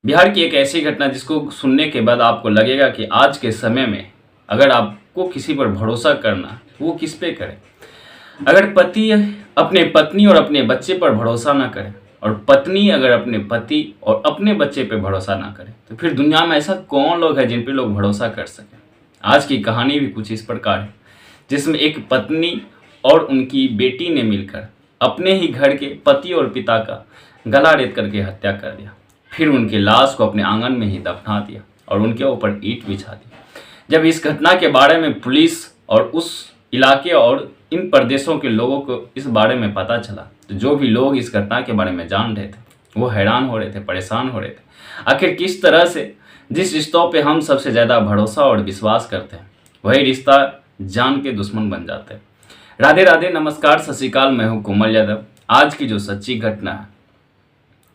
बिहार की एक ऐसी घटना जिसको सुनने के बाद आपको लगेगा कि आज के समय में अगर आपको किसी पर भरोसा करना, वो किस पे करे। अगर पति अपने पत्नी और अपने बच्चे पर भरोसा ना करे और पत्नी अगर अपने पति और अपने बच्चे पे भरोसा ना करे, तो फिर दुनिया में ऐसा कौन लोग हैं जिन पे लोग भरोसा कर सकें। आज की कहानी भी कुछ इस प्रकार है, जिसमें एक पत्नी और उनकी बेटी ने मिलकर अपने ही घर के पति और पिता का गला रेत करके हत्या कर दिया। फिर उनकी लाश को अपने आंगन में ही दफना दिया और उनके ऊपर ईंट बिछा दी। जब इस घटना के बारे में पुलिस और उस इलाके और इन प्रदेशों के लोगों को इस बारे में पता चला, तो जो भी लोग इस घटना के बारे में जान रहे थे वो हैरान हो रहे थे, परेशान हो रहे थे। आखिर किस तरह से जिस रिश्तों पे हम सबसे ज़्यादा भरोसा और विश्वास करते हैं, वही रिश्ता जान के दुश्मन बन जाते हैं। राधे राधे, नमस्कार, सत श्री अकाल। मैं हूँ कोमल यादव। आज की जो सच्ची घटना है,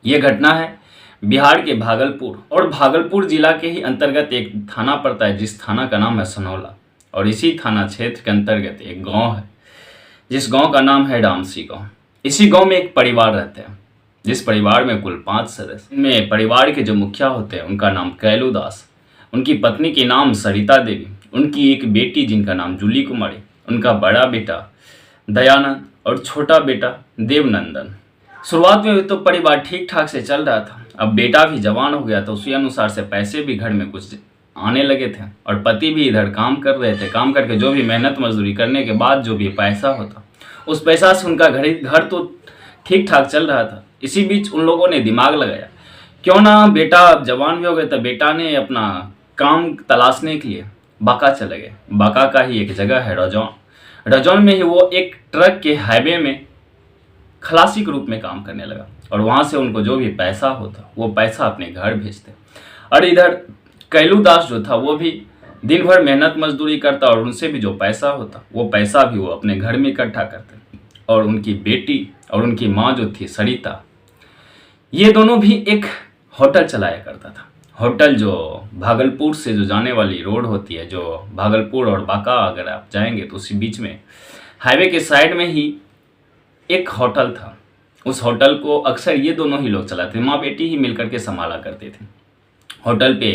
ये घटना है बिहार के भागलपुर, और भागलपुर जिला के ही अंतर्गत एक थाना पड़ता है जिस थाना का नाम है सनौला। और इसी थाना क्षेत्र के अंतर्गत एक गांव है जिस गांव का नाम है रामसी गांव। इसी गांव में एक परिवार रहते हैं जिस परिवार में कुल 5 सदस्य। इनमें परिवार के जो मुखिया होते हैं उनका नाम कैलू दास, उनकी पत्नी के नाम सरिता देवी, उनकी एक बेटी जिनका नाम जूली कुमारी, उनका बड़ा बेटा दयानंद और छोटा बेटा देवनंदन। शुरुआत में तो परिवार ठीक ठाक से चल रहा था। अब बेटा भी जवान हो गया तो उसी अनुसार से पैसे भी घर में कुछ आने लगे थे और पति भी इधर काम कर रहे थे। काम करके जो भी मेहनत मजदूरी करने के बाद जो भी पैसा होता, उस पैसा से उनका घर तो ठीक ठाक चल रहा था। इसी बीच उन लोगों ने दिमाग लगाया, क्यों ना बेटा अब जवान भी हो गए, तो बेटा ने अपना काम तलाशने के लिए बांका चले गए। बांका का ही एक जगह है रजौन। रजौन में ही वो एक ट्रक के हाईवे में खलासी के रूप में काम करने लगा और वहाँ से उनको जो भी पैसा होता वो पैसा अपने घर भेजते। और इधर कैलू दास जो था वो भी दिन भर मेहनत मजदूरी करता और उनसे भी जो पैसा होता वो पैसा भी वो अपने घर में इकट्ठा करते। और उनकी बेटी और उनकी माँ जो थी सरिता, ये दोनों भी एक होटल चलाया करता था। होटल जो भागलपुर से जो जाने वाली रोड होती है, जो भागलपुर और बांका अगर आप जाएंगे तो उसी बीच में हाईवे के साइड में ही एक होटल था। उस होटल को अक्सर ये दोनों ही लोग चलाते, माँ बेटी ही मिलकर के संभाला करते थे। होटल पे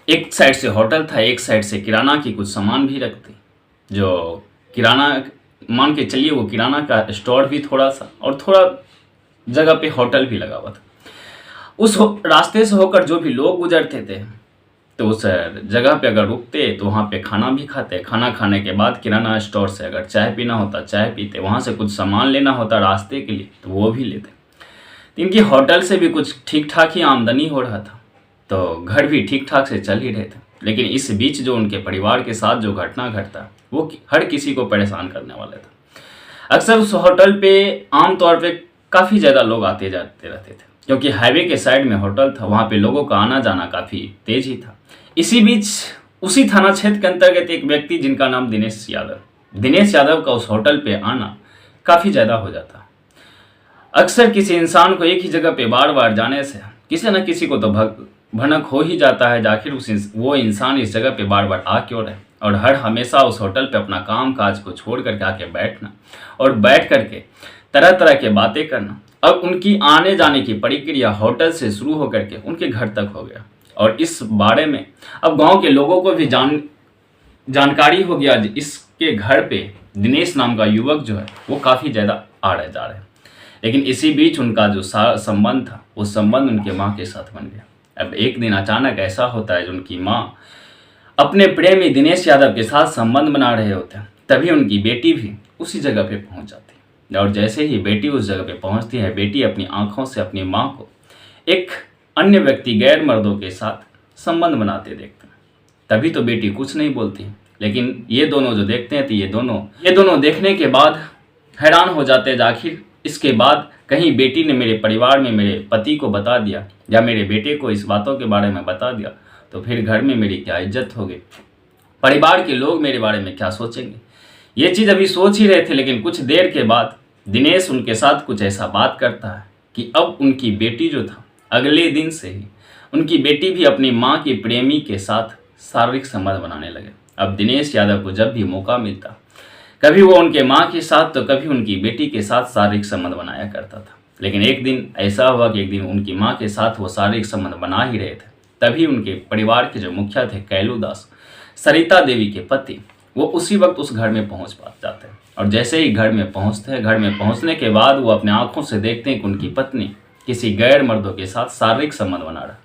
एक साइड से होटल था, एक साइड से किराना की कुछ सामान भी रखते। जो किराना मान के चलिए वो किराना का स्टोर भी थोड़ा सा और थोड़ा जगह पे होटल भी लगा हुआ था। उस रास्ते से होकर जो भी लोग गुजरते थे तो उस जगह पे अगर रुकते तो वहाँ पे खाना भी खाते। खाना खाने के बाद किराना स्टोर से अगर चाय पीना होता चाय पीते, वहाँ से कुछ सामान लेना होता रास्ते के लिए तो वो भी लेते। तो इनकी होटल से भी कुछ ठीक ठाक ही आमदनी हो रहा था, तो घर भी ठीक ठाक से चल ही रहे थे। लेकिन इस बीच जो उनके परिवार के साथ जो घटना घटता वो हर किसी को परेशान करने वाला था। अक्सर उस होटल पे आमतौर पर काफ़ी ज़्यादा लोग आते जाते रहते थे, क्योंकि हाईवे के साइड में होटल था, वहाँ पे लोगों का आना जाना काफ़ी तेज ही था। इसी बीच उसी थाना क्षेत्र के अंतर्गत एक व्यक्ति जिनका नाम दिनेश यादव का उस होटल पे आना काफ़ी ज़्यादा हो जाता। अक्सर किसी इंसान को एक ही जगह पे बार बार जाने से किसी न किसी को तो भनक हो ही जाता है, आखिर वो इंसान इस जगह पे बार बार आ क्यों रहे। और हर हमेशा उस होटल पे अपना काम काज को छोड़ करके आके बैठना और बैठ करके तरह तरह के बातें करना। अब उनकी आने जाने की प्रक्रिया होटल से शुरू होकर के उनके घर तक हो गया। और इस बारे में अब गांव के लोगों को भी जानकारी हो गया। इसके घर पे दिनेश नाम का युवक जो है वो काफ़ी ज़्यादा आ रहे जा रहे हैं। लेकिन इसी बीच उनका जो संबंध था वो संबंध उनके माँ के साथ बन गया। अब एक दिन अचानक ऐसा होता है, जो उनकी माँ अपने प्रेमी दिनेश यादव के साथ संबंध बना रहे होते हैं, तभी उनकी बेटी भी उसी जगह पे पहुंच जाती है। और जैसे ही बेटी उस जगह पे पहुंचती है, बेटी अपनी आंखों से अपनी माँ को एक अन्य व्यक्ति गैर मर्दों के साथ संबंध बनाते देखते हैं। तभी तो बेटी कुछ नहीं बोलती, लेकिन ये दोनों जो देखते हैं तो ये दोनों देखने के बाद हैरान हो जाते हैं। आखिर इसके बाद कहीं बेटी ने मेरे परिवार में मेरे पति को बता दिया या मेरे बेटे को इस बातों के बारे में बता दिया तो फिर घर में मेरी क्या इज्जत होगी, परिवार के लोग मेरे बारे में क्या सोचेंगे। ये चीज़ अभी सोच ही रहे थे, लेकिन कुछ देर के बाद दिनेश उनके साथ कुछ ऐसा बात करता है कि अब उनकी बेटी जो था, अगले दिन से ही उनकी बेटी भी अपनी माँ की प्रेमी के साथ शारीरिक संबंध बनाने लगे। अब दिनेश यादव को जब भी मौका मिलता, कभी वो उनके माँ के साथ तो कभी उनकी बेटी के साथ शारीरिक संबंध बनाया करता था। लेकिन एक दिन ऐसा हुआ कि एक दिन उनकी माँ के साथ वो शारीरिक संबंध बना ही रहे थे, तभी उनके परिवार के जो मुखिया थे कैलूदास, सरिता देवी के पति, वो उसी वक्त उस घर में पहुंच जाते हैं। और जैसे ही घर में पहुंचते हैं, घर में पहुंचने के बाद वो अपने आंखों से देखते हैं कि उनकी पत्नी किसी गैर मर्दों के साथ शारीरिक संबंध बना रहा।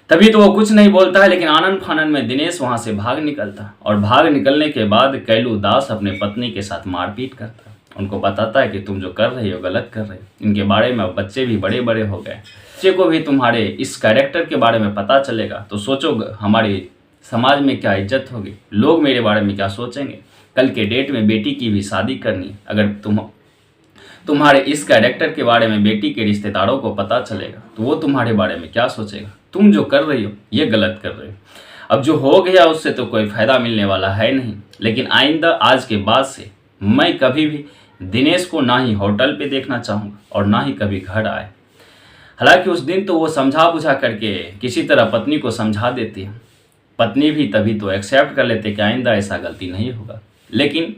तभी तो वो कुछ नहीं बोलता है, लेकिन आनंद फानन में दिनेश वहां से भाग निकलता, और भाग निकलने के बाद कैलूदास अपने पत्नी के साथ मारपीट करता, उनको बताता है कि तुम जो कर रही हो गलत कर रही हो। इनके बारे में बच्चे भी बड़े बड़े हो गए, बच्चे को भी तुम्हारे इस कैरेक्टर के बारे में पता चलेगा तो सोचो हमारी समाज में क्या इज्जत होगी, लोग मेरे बारे में क्या सोचेंगे। कल के डेट में बेटी की भी शादी करनी, अगर तुम्हारे इस कैरेक्टर के बारे में बेटी के रिश्तेदारों को पता चलेगा तो वो तुम्हारे बारे में क्या सोचेगा। तुम जो कर रही हो ये गलत कर रही हो। अब जो हो गया उससे तो कोई फायदा मिलने वाला है नहीं, लेकिन आइंदा आज के बाद से मैं कभी भी दिनेश को ना ही होटल पे देखना चाहूँगा और ना ही कभी घर आए। हालांकि उस दिन तो वो समझा बुझा करके किसी तरह पत्नी को समझा देती है, पत्नी भी तभी तो एक्सेप्ट कर लेते कि आइंदा ऐसा गलती नहीं होगा। लेकिन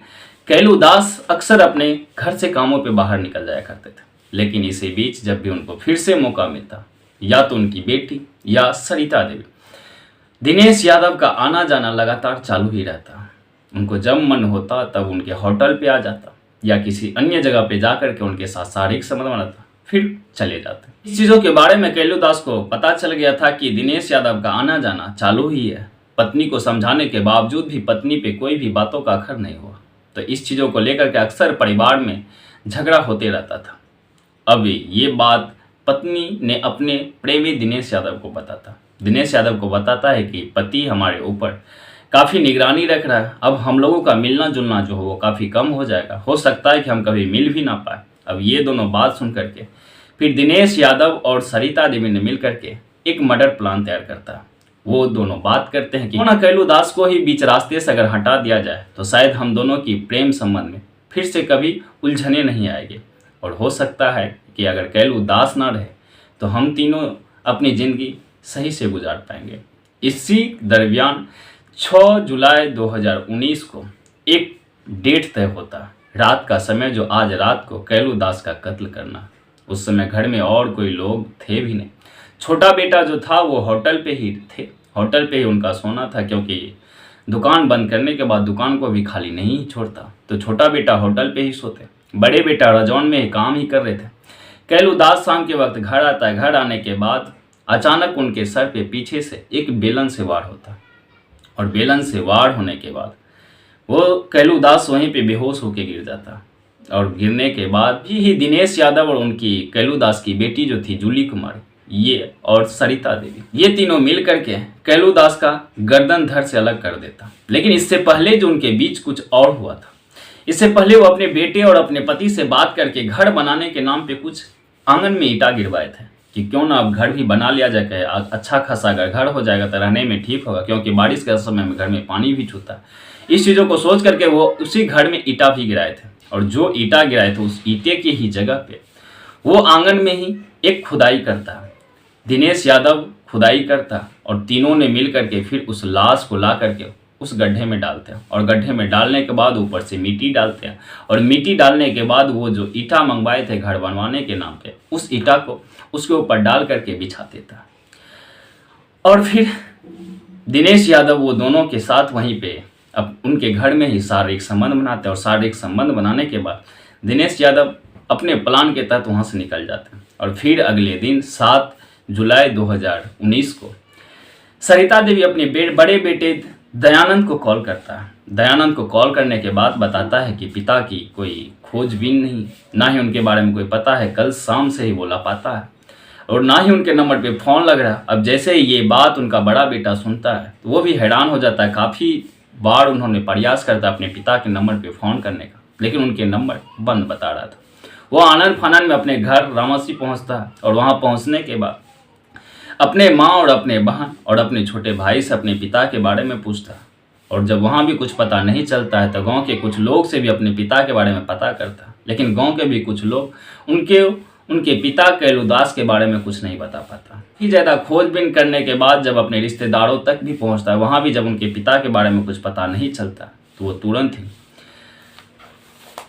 कैलूदास अक्सर अपने घर से कामों पे बाहर निकल जाया करते थे, लेकिन इसी बीच जब भी उनको फिर से मौका मिलता, या तो उनकी बेटी या सरिता देवी, दिनेश यादव का आना जाना लगातार चालू ही रहता। उनको जब मन होता तब उनके होटल पे आ जाता या किसी अन्य जगह पे जाकर के उनके साथ शारीरिक संबंध बनाता, फिर चले जाते। इस चीज़ों के बारे में कैलूदास को पता चल गया था कि दिनेश यादव का आना जाना चालू ही है। पत्नी को समझाने के बावजूद भी पत्नी पे कोई भी बातों का असर नहीं हुआ, तो इस चीज़ों को लेकर के अक्सर परिवार में झगड़ा होते रहता था। अब ये बात पत्नी ने अपने प्रेमी दिनेश यादव को बताता। दिनेश यादव को बताता है कि पति हमारे ऊपर काफ़ी निगरानी रख रहा है, अब हम लोगों का मिलना जुलना जो हो वो काफ़ी कम हो जाएगा, हो सकता है कि हम कभी मिल भी ना पाए। अब ये दोनों बात सुन करके फिर दिनेश यादव और सरिता देवी ने मिल करके एक मर्डर प्लान तैयार करता है। वो दोनों बात करते हैं कि क्यों ना कैलूदास को ही बीच रास्ते से अगर हटा दिया जाए तो शायद हम दोनों की प्रेम संबंध में फिर से कभी उलझने नहीं आएगी, और हो सकता है कि अगर कैलूदास ना रहे तो हम तीनों अपनी ज़िंदगी सही से गुजार पाएंगे। इसी दरमियान 6 जुलाई 2019 को एक डेट तय होता, रात का समय, जो आज रात को कैलूदास का कत्ल करना। उस समय घर में और कोई लोग थे भी नहीं, छोटा बेटा जो था वो होटल पे ही थे, होटल पे ही उनका सोना था, क्योंकि दुकान बंद करने के बाद दुकान को भी खाली नहीं छोड़ता, तो छोटा बेटा होटल पे ही सोते, बड़े बेटा रजौन में काम ही कर रहे थे। कैलूदास शाम के वक्त घर आता है। घर आने के बाद अचानक उनके सर पे पीछे से एक बेलन से वार होता, और बेलन से वार होने के बाद वो कैलूदास वहीं पे बेहोश होकर गिर जाता, और गिरने के बाद ही दिनेश यादव और उनकी कैलूदास की बेटी जो थी जूली कुमारी, ये और सरिता देवी, ये तीनों मिल करके कैलूदास का गर्दन धड़ से अलग कर देता। लेकिन इससे पहले जो उनके बीच कुछ और हुआ था, इससे पहले वो अपने बेटे और अपने पति से बात करके घर बनाने के नाम पे कुछ आंगन में ईंटा गिरवाए थे कि क्यों ना अब घर भी बना लिया जाए, अच्छा खासा अगर घर हो जाएगा तो रहने में ठीक होगा, क्योंकि बारिश के समय में घर में पानी भी छूता है। इस चीज़ों को सोच करके वो उसी घर में ईंटा भी गिराए थे, और जो ईंटा गिराए थे उस ईंटे की ही जगह पे वो आंगन में ही एक खुदाई करता, दिनेश यादव खुदाई करता, और तीनों ने मिल करके फिर उस लाश को ला करके उस गड्ढे में डालते हैं, और गड्ढे में डालने के बाद ऊपर से मिट्टी डालते हैं, और मिट्टी डालने के बाद वो जो ईंटा मंगवाए थे घर बनवाने के नाम पे, उस ईंटा को उसके ऊपर डाल करके बिछा देता। और फिर दिनेश यादव वो दोनों के साथ वहीं पे अब उनके घर में ही शारीरिक संबंध बनाते हैं, और शारीरिक संबंध बनाने के बाद दिनेश यादव अपने प्लान के तहत वहाँ से निकल जाते हैं। और फिर अगले दिन 7 जुलाई 2019 को सरिता देवी अपने बड़े बेटे दयानंद को कॉल करता है। दयानंद को कॉल करने के बाद बताता है कि पिता की कोई खोजबीन नहीं, ना ही उनके बारे में कोई पता है, कल शाम से ही वो लापता है, और ना ही उनके नंबर पे फ़ोन लग रहा। अब जैसे ये बात उनका बड़ा बेटा सुनता है तो वो भी हैरान हो जाता है। काफ़ी बार उन्होंने प्रयास करता अपने पिता के नंबर पे फ़ोन करने का, लेकिन उनके नंबर बंद बता रहा था। वो आनंद फानन में अपने घर रामसी पहुँचता है, और वहाँ पहुँचने के बाद अपने माँ और अपने बहन और अपने छोटे भाई से अपने पिता के बारे में पूछता, और जब वहाँ भी कुछ पता नहीं चलता है तो गांव के कुछ लोग से भी अपने पिता के बारे में पता करता, लेकिन गांव के भी कुछ लोग उनके पिता कैलूदास के बारे में कुछ नहीं बता पाता। ही ज़्यादा खोजबीन करने के बाद जब अपने रिश्तेदारों तक भी पहुँचता है, वहाँ भी जब उनके पिता के बारे में कुछ पता नहीं चलता तो वो तुरंत ही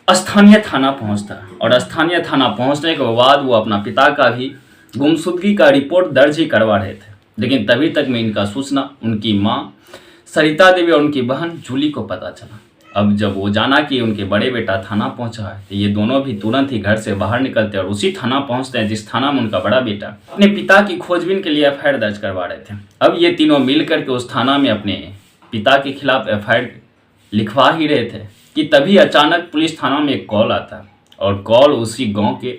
स्थानीय थाना पहुंचता और स्थानीय थाना पहुंचने के बाद वो अपना पिता का भी गुमशुदगी का रिपोर्ट दर्ज ही करवा रहे थे। लेकिन तभी तक में इनका सूचना उनकी माँ सरिता देवी और उनकी बहन जूली को पता चला। अब जब वो जाना कि उनके बड़े बेटा थाना पहुंचा है तो ये दोनों भी तुरंत ही घर से बाहर निकलते और उसी थाना पहुंचते हैं जिस थाना में उनका बड़ा बेटा अपने पिता की खोजबीन के लिए एफआईआर दर्ज करवा रहे थे। अब ये तीनों मिल करके उस थाना में अपने पिता के खिलाफ एफआईआर लिखवा ही रहे थे कि तभी अचानक पुलिस थाना में एक कॉल आता है और कॉल उसी गांव के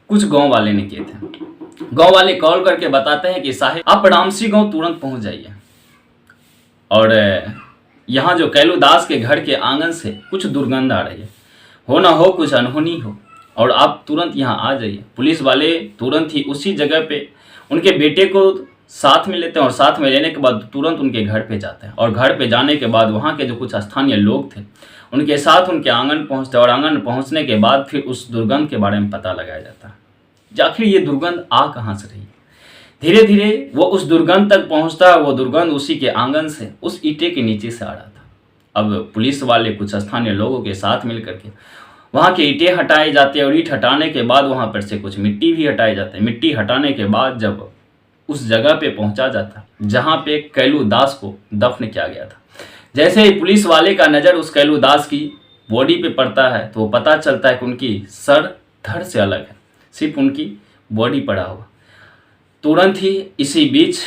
कुछ गांव वाले ने किए थे। गांव वाले कॉल करके बताते हैं कि साहेब आप रामसी गांव तुरंत पहुंच जाइए और यहाँ जो कैलू दास के घर के आंगन से कुछ दुर्गंध आ रही है, हो ना हो कुछ अनहोनी हो और आप तुरंत यहाँ आ जाइए। पुलिस वाले तुरंत ही उसी जगह पे उनके बेटे को साथ में लेते हैं और साथ में लेने के बाद तुरंत उनके घर पे जाते हैं और घर पे जाने के बाद वहाँ के जो कुछ स्थानीय लोग थे उनके साथ उनके आंगन पहुँचते हैं और आंगन पहुँचने के बाद फिर उस दुर्गंध के बारे में पता लगाया जाता है। आखिर ये दुर्गंध आ कहाँ से रही। धीरे धीरे वो उस दुर्गंध तक पहुँचता है। वो दुर्गंध उसी के आंगन से उस ईंटे के नीचे से आ रहा था। अब पुलिस वाले कुछ स्थानीय लोगों के साथ मिल करके वहाँ के ईंटें हटाए जाते हैं और ईंट हटाने के बाद वहाँ पर से कुछ मिट्टी भी हटाए जाते हैं। मिट्टी हटाने के बाद जब उस जगह पे पहुंचा जाता जहां पे कैलू दास को दफन किया गया था, जैसे ही पुलिस वाले का नज़र उस कैलू दास की बॉडी पे पड़ता है तो वो पता चलता है कि उनकी सर धड़ से अलग है, सिर्फ उनकी बॉडी पड़ा हुआ। तुरंत ही इसी बीच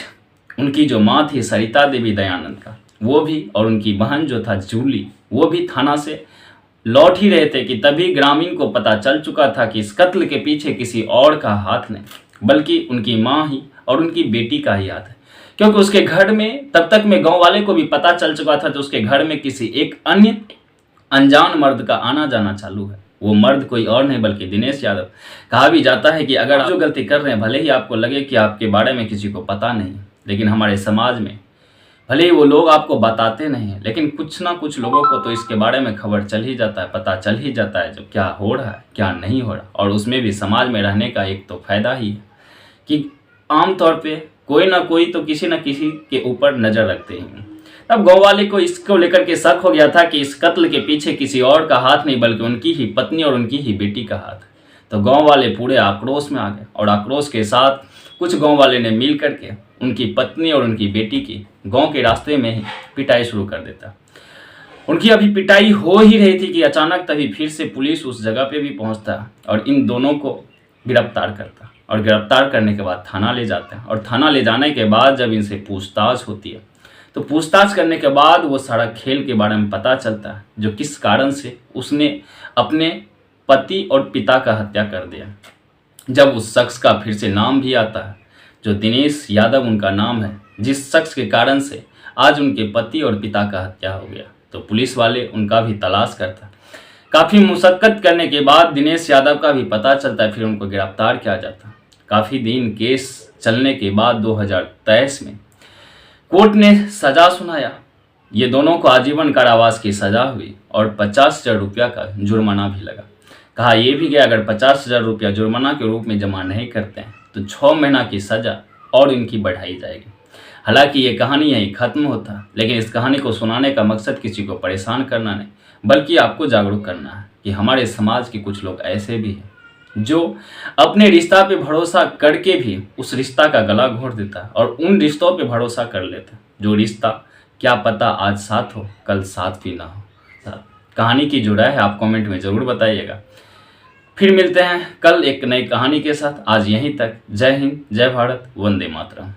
उनकी जो माँ थी सरिता देवी दयानंद का, वो भी और उनकी बहन जो था जूली, वो भी थाना से लौट ही रहे थे कि तभी ग्रामीण को पता चल चुका था कि इस कत्ल के पीछे किसी और का हाथ नहीं बल्कि उनकी माँ ही और उनकी बेटी का ही हाथ है। क्योंकि उसके घर में तब तक में गांव वाले को भी पता चल चुका था तो उसके घर में किसी एक अन्य अनजान मर्द का आना जाना चालू है। वो मर्द कोई और नहीं बल्कि दिनेश यादव। कहा भी जाता है कि अगर आप जो गलती कर रहे हैं, भले ही आपको लगे कि आपके बारे में किसी को पता नहीं, लेकिन हमारे समाज में भले ही वो लोग आपको बताते नहीं हैं, लेकिन कुछ ना कुछ लोगों को तो इसके बारे में खबर चल ही जाता है, पता चल ही जाता है जो क्या हो रहा है क्या नहीं हो रहा। और उसमें भी समाज में रहने का एक तो फायदा ही है कि आमतौर पे कोई ना कोई तो किसी न किसी के ऊपर नज़र रखते हैं। तब गाँव वाले को इसको लेकर के शक हो गया था कि इस कत्ल के पीछे किसी और का हाथ नहीं बल्कि उनकी ही पत्नी और उनकी ही बेटी का हाथ है। तो गाँव वाले पूरे आक्रोश में आ गए और आक्रोश के साथ कुछ गाँव वाले ने मिल करके उनकी पत्नी और उनकी बेटी की गाँव के रास्ते में ही पिटाई शुरू कर देता। उनकी अभी पिटाई हो ही रही थी कि अचानक तभी फिर से पुलिस उस जगह पे भी पहुंचता और इन दोनों को गिरफ्तार करता और गिरफ्तार करने के बाद थाना ले जाते हैं। और थाना ले जाने के बाद जब इनसे पूछताछ होती है तो पूछताछ करने के बाद वो सारा खेल के बारे में पता चलता है जो किस कारण से उसने अपने पति और पिता का हत्या कर दिया। जब उस शख्स का फिर से नाम भी आता है जो दिनेश यादव उनका नाम है, जिस शख्स के कारण से आज उनके पति और पिता का हत्या हो गया, तो पुलिस वाले उनका भी तलाश करता। काफ़ी मुशक्कत करने के बाद दिनेश यादव का भी पता चलता है, फिर उनको गिरफ्तार किया जाता। काफ़ी दिन केस चलने के बाद 2023 में कोर्ट ने सज़ा सुनाया। ये दोनों को आजीवन कारावास की सज़ा हुई और 50,000 रुपया का जुर्माना भी लगा। कहा यह भी गया अगर 50,000 रुपया जुर्माना के रूप में जमा नहीं करते हैं तो 6 महीना की सज़ा और इनकी बढ़ाई जाएगी। हालांकि ये कहानी यहीं ख़त्म होता, लेकिन इस कहानी को सुनाने का मकसद किसी को परेशान करना नहीं बल्कि आपको जागरूक करना है कि हमारे समाज के कुछ लोग ऐसे भी हैं जो अपने रिश्ता पे भरोसा करके भी उस रिश्ता का गला घोंट देता है और उन रिश्तों पे भरोसा कर लेता है जो रिश्ता क्या पता आज साथ हो कल साथ भी ना हो। कहानी की जो राय है आप कमेंट में ज़रूर बताइएगा। फिर मिलते हैं कल एक नई कहानी के साथ। आज यहीं तक। जय हिंद, जय भारत, वंदे मातरम।